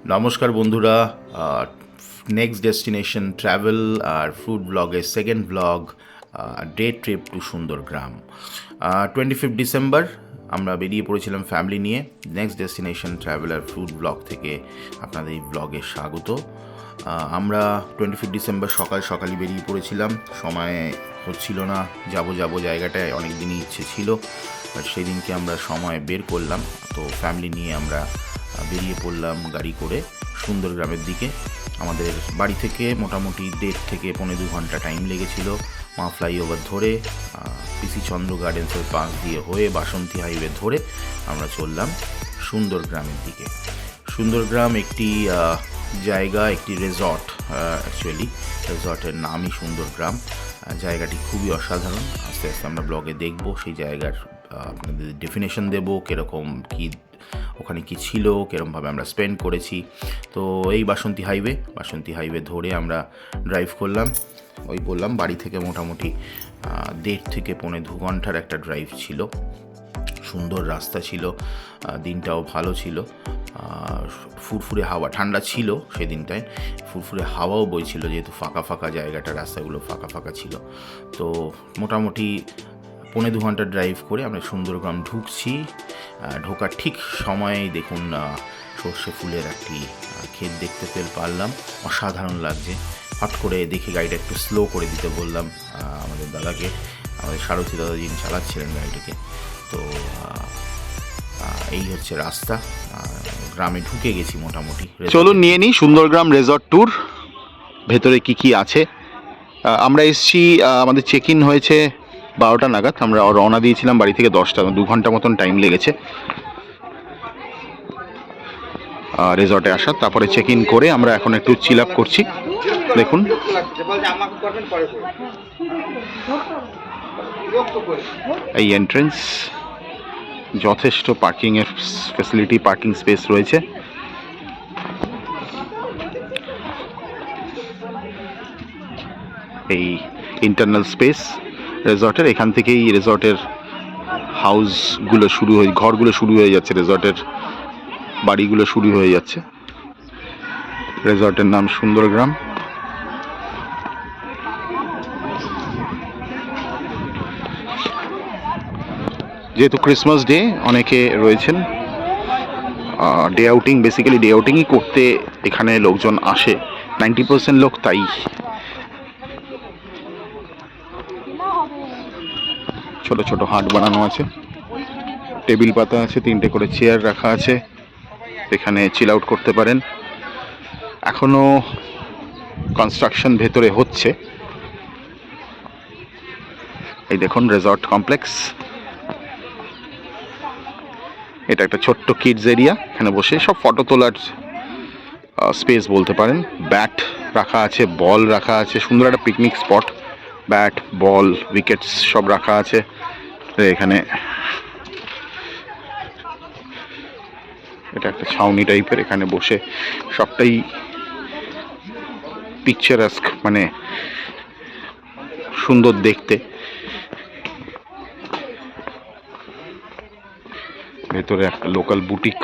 নমস্কার বন্ধুরা, next destination travel আর ফুড ব্লগের second blog, day trip to Sundargram. 25 December আমরা বেরিয়ে পড়েছিলাম ফ্যামিলি নিয়ে। নেক্সট ডেস্টিনেশন ট্রাভেল আর ফুড ব্লগ থেকে আপনাদের এই ব্লগে স্বাগত। আমরা 25 ডিসেম্বর সকাল সকালই বেরিয়ে পড়েছিলাম, সময় হচ্ছিল না। যাব জায়গাটায় অনেক দিনই ইচ্ছে ছিল, আর সেদিনকে আমরা সময় বের করলাম। তো ফ্যামিলি নিয়ে আমরা বেরিয়ে পড়লাম গাড়ি করে সুন্দরগ্রামের দিকে। আমাদের বাড়ি থেকে মোটামুটি 1.5 থেকে 2.25 ঘন্টা টাইম লেগেছিল। মা ফ্লাইওভার ধরে পিসি চন্দ্র গার্ডেন্সের পাশ দিয়ে হয়ে বাসন্তী হাইওয়ে ধরে আমরা চললাম সুন্দরগ্রামের দিকে। সুন্দরগ্রাম একটি জায়গা, একটি রেজর্ট। অ্যাকচুয়ালি রেজর্টের নামই সুন্দরগ্রাম। জায়গাটি খুবই অসাধারণ। আস্তে আস্তে আমরা ব্লগে দেখব, সেই জায়গার আপনাদের ডেফিনেশন দেব, কীরকম কী ওখানে কি ছিল, কীরকমভাবে আমরা স্পেন্ড করেছি। তো এই বাসন্তী হাইওয়ে ধরে আমরা ড্রাইভ করলাম। ওই বললাম বাড়ি থেকে মোটামুটি 1.5 থেকে 2.25 ঘন্টার একটা ড্রাইভ ছিল। সুন্দর রাস্তা ছিল, দিনটাও ভালো ছিল। ফুরফুরে হাওয়া, ঠান্ডা ছিল সেদিনটায়, ফুরফুরে হাওয়াও বইছিল, যেহেতু ফাঁকা ফাঁকা জায়গাটা, রাস্তাগুলো ফাঁকা ফাঁকা ছিল। তো মোটামুটি 2.25 ঘন্টা ড্রাইভ করে আমরা সুন্দরগ্রাম ঢুকছি। ঢোকার ঠিক সময়েই দেখুন সর্ষে ফুলের একটি ক্ষেত দেখতে পারলাম। অসাধারণ লাগছে। হট করে দেখে গাড়িটা একটু স্লো করে দিতে বললাম আমাদের দাদাকে, আমাদের সারথী দাদা যিনি চালাচ্ছিলেন গাড়িটাকে। তো এই হচ্ছে রাস্তা। গ্রামে ঢুকে গেছি মোটামুটি। চলুন নিয়ে নিই সুন্দরগ্রাম রেজর্ট ট্যুর। ভেতরে কি কি আছে। আমরা এসছি, আমাদের চেক ইন হয়েছে 12টা নাগাদ। আমরা রওনা দিয়েছিলাম বাড়ি থেকে 10টা, 2 ঘন্টা মতন টাইম লেগেছে রেজর্টে আসার। তারপরে চেক ইন করে আমরা এখন একটু চিল আপ করছি। দেখুন এই এন্ট্রেন্স, যথেষ্ট পার্কিংয়ের ফ্যাসিলিটি, পার্কিং স্পেস রয়েছে। এই ইন্টারনাল স্পেস রেজর্টের, এখান থেকেই রেজর্টের হাউসগুলো শুরু হয়ে, ঘরগুলো শুরু হয়ে যাচ্ছে, রেজর্টের বাড়িগুলো শুরু হয়ে যাচ্ছে। রেজর্টের নাম সুন্দরগ্রাম। যেহেতু ক্রিসমাস ডে, অনেকে রয়েছেন ডে আউটিং, বেসিক্যালি ডে আউটিংই করতে এখানে লোকজন আসে। 90% লোক তাই। ছোট ছোট হাট বানানো আছে, টেবিল পাতা আছে, 3টে করে চেয়ার রাখা আছে, এখানে চিল আউট করতে পারেন। এখনো কনস্ট্রাকশন ভেতরে হচ্ছে। এই দেখুন রেজর্ট কমপ্লেক্স। এটা একটা ছোট্ট কিডস এরিয়া, এখানে বসে সব ফটো তোলার স্পেস বলতে পারেন। ব্যাট রাখা আছে, বল রাখা আছে, সুন্দর একটা পিকনিক স্পট। ব্যাট, বল, উইকেটস সব রাখা আছে এখানে। এটা একটা ছাউনি টাইপের, এখানে বসে সবটাই পিকচারাস্ক, মানে সুন্দর দেখতে। ভেতরে একটা লোকাল বুটিক।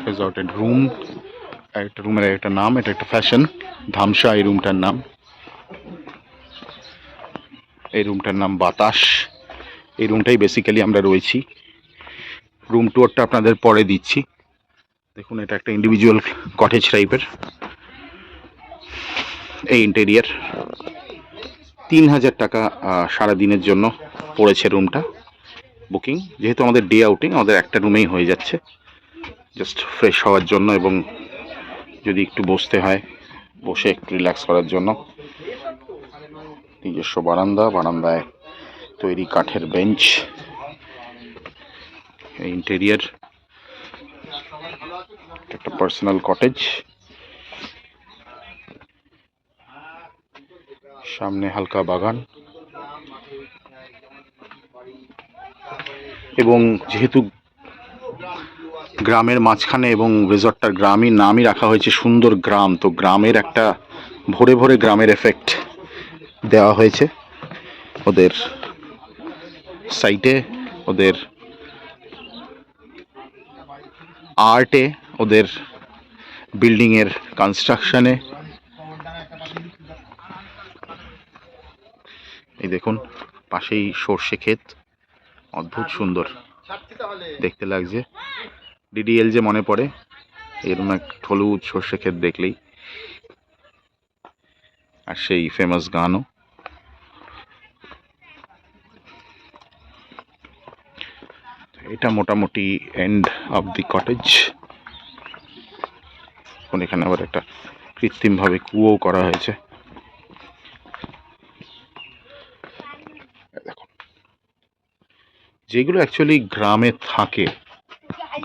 রিসর্টেড রুম, একটা রুমের একটা নাম, এটা একটা ফ্যাশন ধামসা এই রুমটার নাম। এই রুমটার নাম বাতাস। এই রুমটাই বেসিক্যালি আমরা রয়েছি। রুম টুয়ারটা আপনাদের পরে দিচ্ছি। দেখুন এটা একটা ইন্ডিভিজুয়াল কটেজ টাইপের। এই ইন্টেরিয়ার 3000 টাকা সারাদিনের জন্য পড়েছে রুমটা বুকিং। যেহেতু আমাদের ডে আউটিং, আমাদের একটা রুমেই হয়ে যাচ্ছে, জাস্ট ফ্রেশ হওয়ার জন্য এবং যদি একটু বসতে হয়, বসে একটু রিল্যাক্স করার জন্য। নিজস্ব বারান্দা, বারান্দায় তৈরি কাঠের বেঞ্চ। এই ইন্টেরিয়ার একটা পার্সোনাল কটেজ। সামনে হালকা বাগান, এবং যেহেতু গ্রামের মাঝখানে এবং রিসর্টটার গ্রামই নামই রাখা হয়েছে সুন্দর গ্রাম। তো গ্রামের একটা ভরে ভরে গ্রামের এফেক্ট দেওয়া হয়েছে ওদের সাইটে, ওদের আর্টে, ওদের বিল্ডিংয়ের কনস্ট্রাকশনে। এই দেখুন পাশেই সর্ষে ক্ষেত, অদ্ভুত সুন্দর দেখতে লাগছে। ডিডিএল যে মনে পড়ে এরকম এক হলুদ সর্ষে ক্ষেত দেখলেই, আর সেই ফেমাস গানও। এটা মোটামুটি এন্ড অফ দি কটেজ। এখানে আবার একটা কৃত্রিমভাবে কুয়ো করা হয়েছে। দেখুন যেগুলো অ্যাকচুয়ালি গ্রামে থাকে,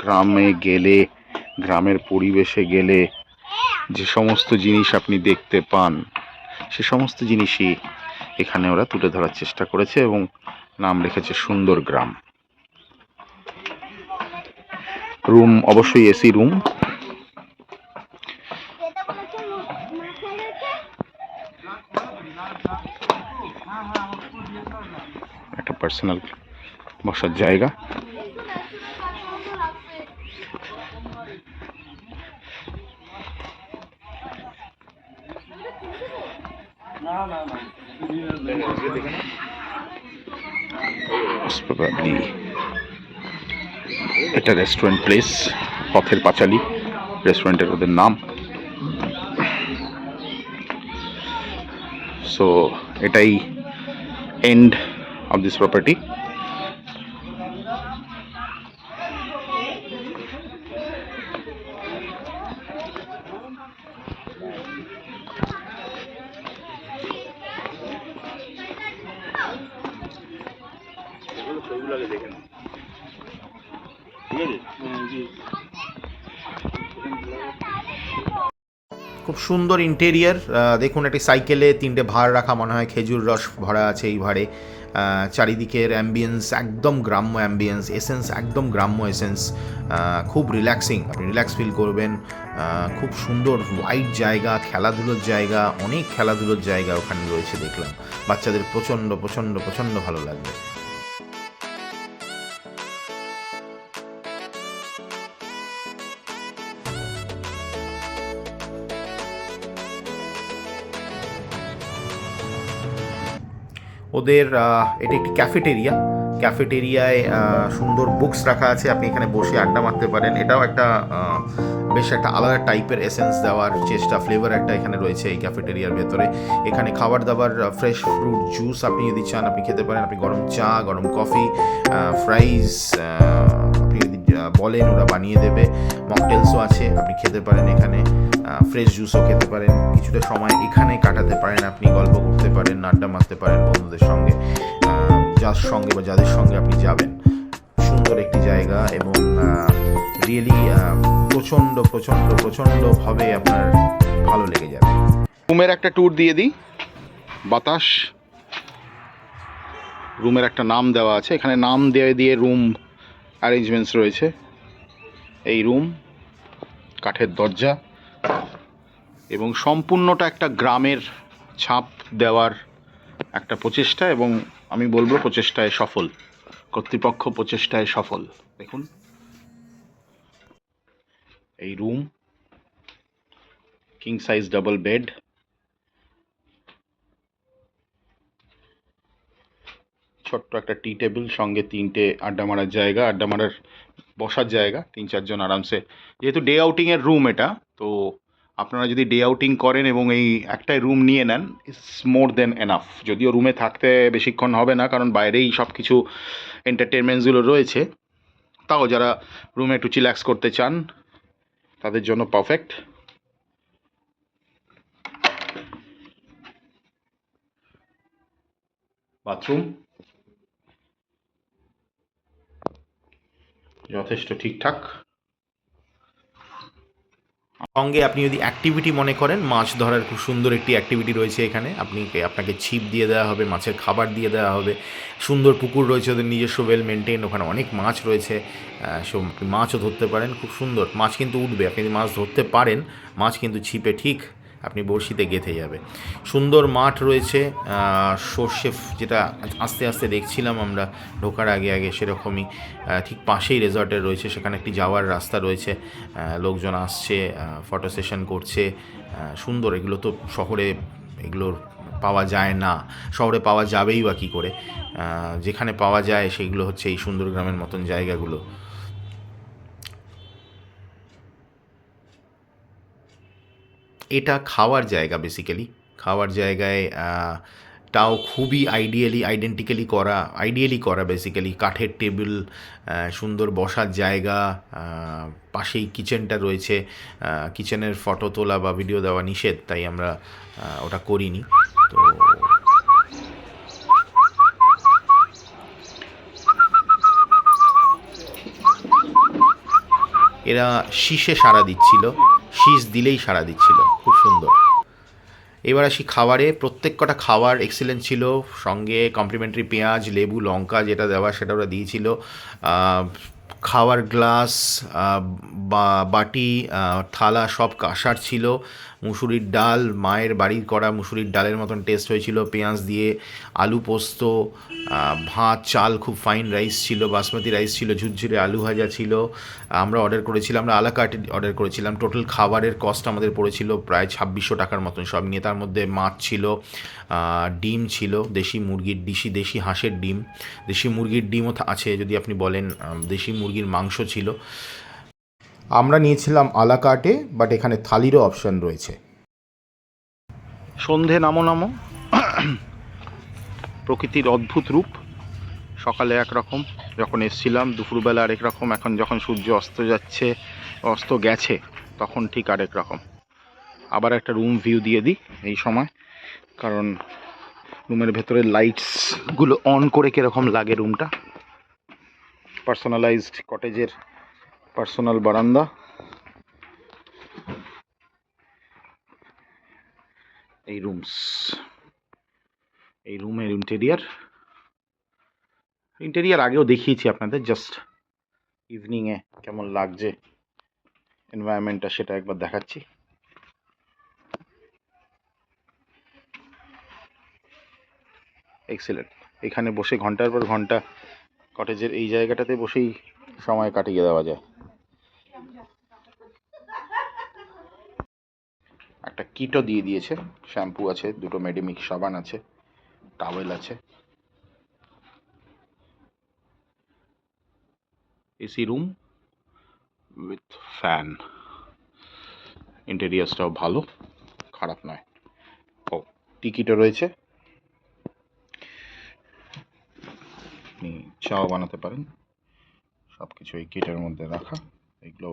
গ্রামে গেলে, গ্রামের পরিবেশে গেলে যে সমস্ত জিনিস আপনি দেখতে পান, সে সমস্ত জিনিসই এখানে ওরা তুলে ধরার চেষ্টা করেছে এবং নাম রেখেছে সুন্দর গ্রাম। রুম অবশ্যই এসি রুম। একটা পার্সোনাল বসার জায়গা। এটা রেস্টুরেন্ট প্লেস, পথের পাঁচালী রেস্টুরেন্টের ওদের নাম। সো এটাই এন্ড অফ দিস প্রপার্টি। খুব সুন্দর ইন্টেরিয়ার। দেখুন একটি সাইকেলে 3টে ভাঁড় রাখা, মনে হয় খেজুর রস ভরা আছে এই ভাঁড়ে। চারিদিকের অ্যাম্বিয়েন্স একদম গ্রাম্য অ্যাম্বিয়েন্স, এসেন্স একদম গ্রাম্য এসেন্স। খুব রিল্যাক্সিং, আপনি রিল্যাক্স ফিল করবেন। খুব সুন্দর ওয়াইড জায়গা, খেলাধুলোর জায়গা, অনেক খেলাধুলোর জায়গা ওখানে রয়েছে দেখলাম। বাচ্চাদের প্রচণ্ড প্রচণ্ড প্রচণ্ড ভালো লাগবে। ওদের এটা একটি ক্যাফেটেরিয়া। ক্যাফেটেরিয়ায় সুন্দর বুকস রাখা আছে, আপনি এখানে বসে আড্ডা মারতে পারেন। এটাও একটা বেশ একটা আলাদা টাইপের এসেন্স দেওয়ার চেষ্টা, ফ্লেভার একটা এখানে রয়েছে এই ক্যাফেটেরিয়ার ভেতরে। এখানে খাবার দাবার, ফ্রেশ ফ্রুট জুস আপনি যদি চান আপনি খেতে পারেন। আপনি গরম চা, গরম কফি, ফ্রাইজ আপনি যদি বলেন ওরা বানিয়ে দেবে। মকটেলসও আছে, আপনি খেতে পারেন এখানে। ফ্রেশ জুসও খেতে পারেন। কিছুটা সময় এখানে কাটাতে পারেন, আপনি গল্প করতে পারেন, আড্ডা মারতে পারেন বন্ধুদের সঙ্গে, যার সঙ্গে বা যাদের সঙ্গে আপনি যাবেন। সুন্দর একটি জায়গা এবং রিয়েলি প্রচণ্ড প্রচণ্ড প্রচণ্ডভাবে আপনার ভালো লেগে যাবে। রুমের একটা ট্যুর দিয়ে দিই। বাতাস রুমের একটা নাম দেওয়া আছে, এখানে নাম দিয়ে রুম অ্যারেঞ্জমেন্টস রয়েছে। এই রুম, কাঠের দরজা এবং সম্পূর্ণটা একটা গ্রামের ছাপ দেওয়ার একটা প্রচেষ্টা, এবং আমি বলবো প্রচেষ্টায় সফল, কর্তৃপক্ষ প্রচেষ্টায় সফল। দেখুন এই room, king size double bed, ছোট্ট একটা টি টেবিল, সঙ্গে 3টে আড্ডা মারার জায়গা, আড্ডা মারার বসার জায়গা, 3-4 জন আরামসে। যেহেতু ডে আউটিংয়ের রুম এটা, তো আপনারা যদি ডে আউটিং করেন এবং এই একটাই রুম নিয়ে নেন, ইটস মোর দেন এনাফ। যদিও রুমে থাকতে বেশিক্ষণ হবে না, কারণ বাইরেই সব কিছু এন্টারটেনমেন্টসগুলো রয়েছে, তাও যারা রুমে একটু চিল্যাক্স করতে চান তাদের জন্য পারফেক্ট। বাথরুম যথেষ্ট ঠিকঠাক। সঙ্গে আপনি যদি অ্যাক্টিভিটি মনে করেন, মাছ ধরার খুব সুন্দর একটি অ্যাক্টিভিটি রয়েছে এখানে। আপনাকে ছিপ দিয়ে দেওয়া হবে, মাছের খাবার দিয়ে দেওয়া হবে, সুন্দর পুকুর রয়েছে ওদের নিজস্ব, ওয়েল মেনটেন, ওখানে অনেক মাছ রয়েছে, সব আপনি মাছও ধরতে পারেন, খুব সুন্দর। মাছ কিন্তু উঠবে, আপনি যদি মাছ ধরতে পারেন, মাছ কিন্তু ছিপে ঠিক আপনি বড়শিতে গেঁথে যাবে। সুন্দর মাঠ রয়েছে, সর্ষে যেটা আস্তে আস্তে দেখছিলাম আমরা ঢোকার আগে আগে, সেরকমই ঠিক পাশেই রেজর্টের রয়েছে, সেখানে একটি যাওয়ার রাস্তা রয়েছে, লোকজন আসছে, ফটো সেশন করছে, সুন্দর। এগুলো তো শহরে এগুলোর পাওয়া যায় না, শহরে পাওয়া যাবেই বা কী করে, যেখানে পাওয়া যায় সেগুলো হচ্ছে এই সুন্দর গ্রামের মতন জায়গাগুলো। এটা খাওয়ার জায়গা, বেসিক্যালি খাওয়ার জায়গায় টাও খুবই আইডিয়ালি করা বেসিক্যালি। কাঠের টেবিল, সুন্দর বসার জায়গা, পাশেই কিচেনটা রয়েছে। কিচেনের ফটো তোলা বা ভিডিও দেওয়া নিষেধ, তাই আমরা ওটা করিনি। তো এরা শীষে সাড়া দিচ্ছিল, শীষ দিলেই সাড়া দিচ্ছিল, খুব সুন্দর। এবার আসি খাবারে। প্রত্যেক কটা খাবার এক্সিলেন্ট ছিল, সঙ্গে কমপ্লিমেন্টারি পেঁয়াজ, লেবু, লঙ্কা যেটা দেওয়া সেটা ওরা দিয়েছিল। খাওয়ার গ্লাস, বাটি, থালা সব কাঁসার ছিল। মুসুরির ডাল, মায়ের বাড়ির করা মুসুরির ডালের মতন টেস্ট হয়েছিল, পেঁয়াজ দিয়ে। আলু পোস্ত, ভাত, চাল, খুব ফাইন রাইস ছিল, বাসমতি রাইস ছিল, ঝুরঝুরে আলু ভাজা ছিল। আমরা আলা কার্টে অর্ডার করেছিলাম। টোটাল খাবারের কস্ট আমাদের পড়েছিল প্রায় 2600 টাকার মতন সব নিয়ে। তার মধ্যে মাছ ছিল, ডিম ছিল, দেশি হাঁসের ডিম, দেশি মুরগির ডিমও আছে যদি আপনি বলেন, দেশি মুরগির মাংস ছিল। আমরা নিয়েছিলাম আলা কার্টে, বাট এখানে থালিরও অপশন রয়েছে। সন্ধে নামো প্রকৃতির অদ্ভুত রূপ। সকালে একরকম যখন এসছিলাম, দুপুরবেলা আরেক রকম, এখন যখন সূর্য অস্ত গেছে তখন ঠিক আরেক রকম। আবার একটা রুম ভিউ দিয়ে দিই এই সময়, কারণ রুমের ভেতরে লাইটসগুলো অন করে কীরকম লাগে রুমটা। পার্সোনালাইজড কটেজের পার্সোনাল বারান্দা। এই রুমের ইন্টেরিয়ার আগেও দেখিয়েছি আপনাদের, জাস্ট ইভিনিংয়ে কেমন লাগছে এনভায়রনমেন্টটা সেটা একবার দেখাচ্ছি। এক্সেলেন্ট। এখানে বসে ঘন্টার পর ঘন্টা কটেজের এই জায়গাটাতে বসেই সময় কাটিয়ে দেওয়া যায়। একটা কিটও দিয়ে দিয়েছে, শ্যাম্পু আছে, দুটো মেডিমিক্স সাবান আছে, টাওয়েল আছে। AC room with fan. ইন্টেরিয়ার্সটাও ভালো, খারাপ নয়। টিকিটও রয়েছে, আপনি চাও বানাতে পারেন। সব কিছু এই কিটের মধ্যে রাখা। এগুলো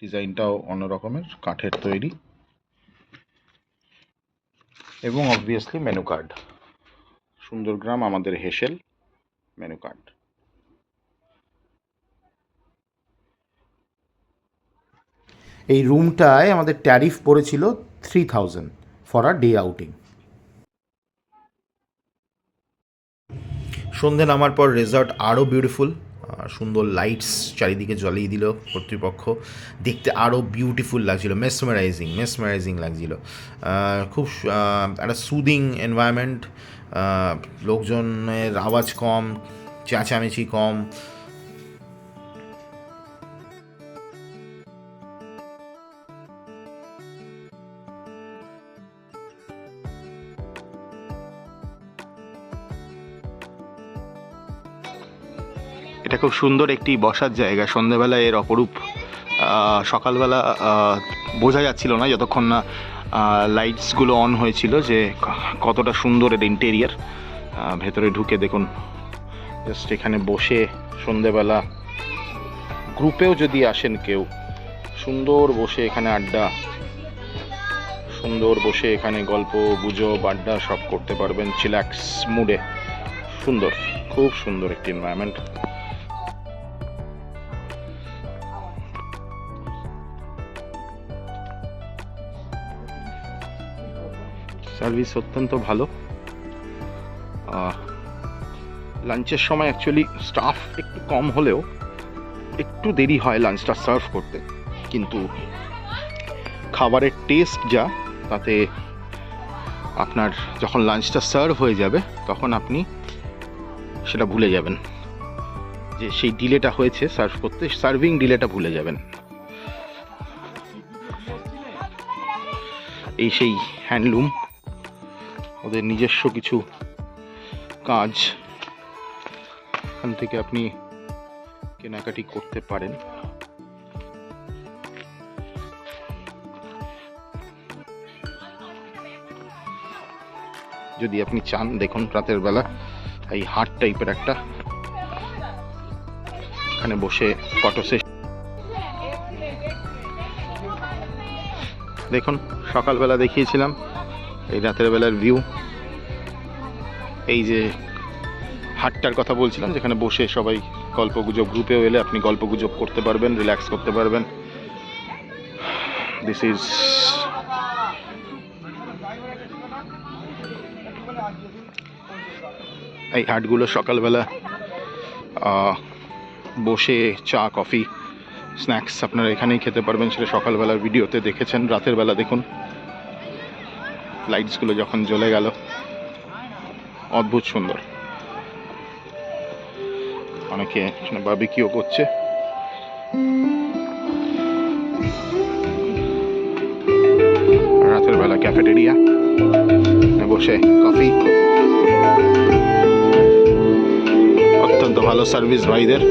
ডিজাইনটাও অন্য রকমের, কাঠের তৈরি। এবং অবভিয়াসলি মেনু কার্ড, সুন্দরগ্রাম আমাদের হেসেল মেনু কার্ড। এই রুমটায় আমাদের ট্যারিফ পড়েছিল 3000 ফর আ ডে আউটিং। সন্ধে নামার পর রেজর্ট আরও বিউটিফুল, সুন্দর লাইটস চারিদিকে জ্বালিয়ে দিল কর্তৃপক্ষ, দেখতে আরও বিউটিফুল লাগছিল, মেসমারাইজিং লাগছিল। খুব একটা সুদিং এনভায়রনমেন্ট, লোকজনের আওয়াজ কম, চেঁচামেচি কম। এটা খুব সুন্দর একটি বসার জায়গা। সন্ধ্যেবেলা এর অপরূপ, সকালবেলা বোঝা যাচ্ছিল না যতক্ষণ না লাইটসগুলো অন হয়েছিল যে কতটা সুন্দর এর ইন্টেরিয়ার। ভেতরে ঢুকে দেখুন, জাস্ট এখানে বসে সন্ধ্যেবেলা গ্রুপেও যদি আসেন কেউ, সুন্দর বসে এখানে আড্ডা, সুন্দর বসে এখানে গল্প গুজব আড্ডা সব করতে পারবেন চিল্যাক্স মুডে। সুন্দর, খুব সুন্দর একটি এনভায়রনমেন্ট। সার্ভিস অত্যন্ত ভালো। লাঞ্চের সময় অ্যাকচুয়ালি স্টাফ একটু কম হলেও একটু দেরি হয় লাঞ্চটা সার্ভ করতে, কিন্তু খাবারের টেস্ট যা, তাতে আপনার যখন লাঞ্চটা সার্ভ হয়ে যাবে তখন আপনি সেটা ভুলে যাবেন, যে সেই ডিলেটা হয়েছে সার্ভ করতে, সার্ভিং ডিলেটা ভুলে যাবেন। এই সেই হ্যান্ডলুম, ওদের নিজস্ব কিছু কাজ, এখান থেকে আপনি কেনাকাটি করতে পারেন। যদি আপনি চান, দেখুন রাতের বেলা এই হাট টাইপের একটা, এখানে বসে ফটো সেশন। দেখুন সকালবেলা দেখিয়েছিলাম, এই রাতের বেলার ভিউ। এই যে হাটটার কথা বলছিলাম, যেখানে বসে সবাই গল্পগুজব, গ্রুপেও এলে আপনি গল্পগুজব করতে পারবেন, রিল্যাক্স করতে পারবেন। দিস ইজ এই হাটগুলো সকালবেলা বসে চা, কফি, স্ন্যাক্স আপনারা এখানেই খেতে পারবেন। সেটা সকালবেলার ভিডিওতে দেখেছেন। রাতের বেলা দেখুন লাইটসগুলো যখন জ্বলে গেল, অদ্ভুত সুন্দর। অনেকে এখানে বারবিকিউ করছে। রাতের বেলা ক্যাফেটেরিয়া, বসে কফি, অত্যন্ত ভালো সার্ভিস ভাইদের।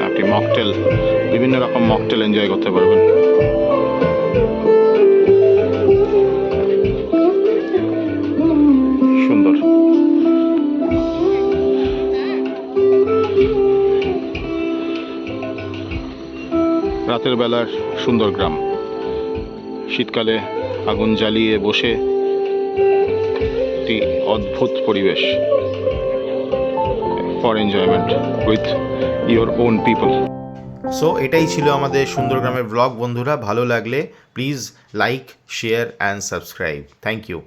আপনি মকটেল, বিভিন্ন রকম মকটেল এনজয় করতে পারবেন। সুন্দর। রাতের বেলার সুন্দর গ্রাম, শীতকালে আগুন জ্বালিয়ে বসে, একটি অদ্ভুত পরিবেশ for enjoyment with your own people. So এটাই ছিল আমাদের সুন্দরগ্রামের ব্লগ বন্ধুরা। ভালো লাগলে please like, share and subscribe. Thank you.